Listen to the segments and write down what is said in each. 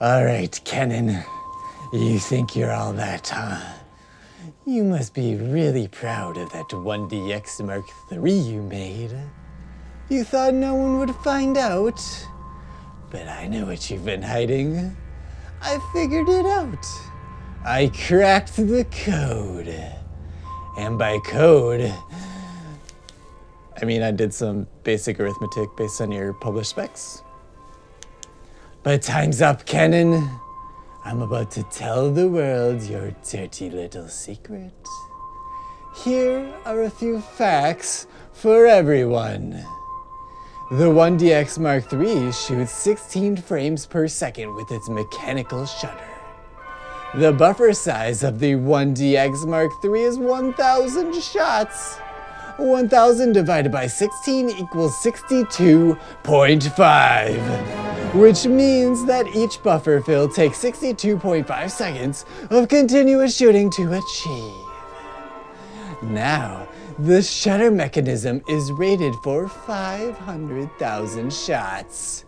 Alright, Canon. You think you're all that, huh? You must be really proud of that 1DX Mark III you made. You thought no one would find out? But I know what you've been hiding. I figured it out. I cracked the code. And by code, I mean I did some basic arithmetic based on your published specs. But time's up, Canon. I'm about to tell the world your dirty little secret. Here are a few facts for everyone. The 1DX Mark III shoots 16 frames per second with its mechanical shutter. The buffer size of the 1DX Mark III is 1,000 shots. 1,000 divided by 16 equals 62.5, which means that each buffer fill takes 62.5 seconds of continuous shooting to achieve. Now, the shutter mechanism is rated for 500,000 shots.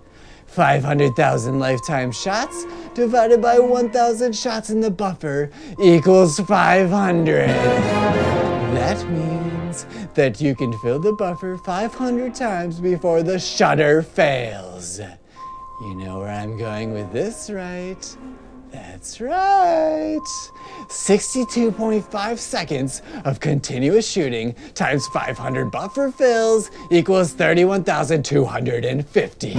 500,000 lifetime shots divided by 1,000 shots in the buffer equals 500. That means that you can fill the buffer 500 times before the shutter fails. You know where I'm going with this, right? That's right. 62.5 seconds of continuous shooting times 500 buffer fills equals 31,250.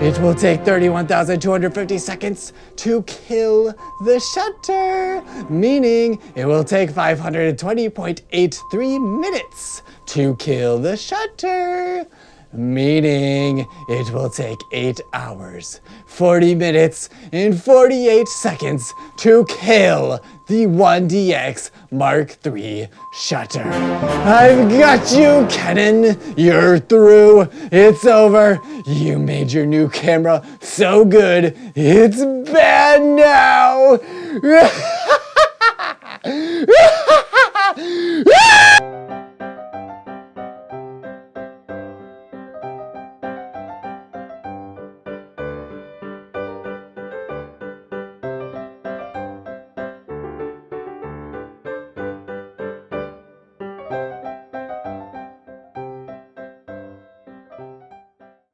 It will take 31,250 seconds to kill the shutter, meaning it will take 520.83 minutes to kill the shutter. Meaning it will take 8 hours, 40 minutes, and 48 seconds to kill the 1DX Mark III shutter. I've got you, Canon. You're through. It's over. You made your new camera so good, it's bad now.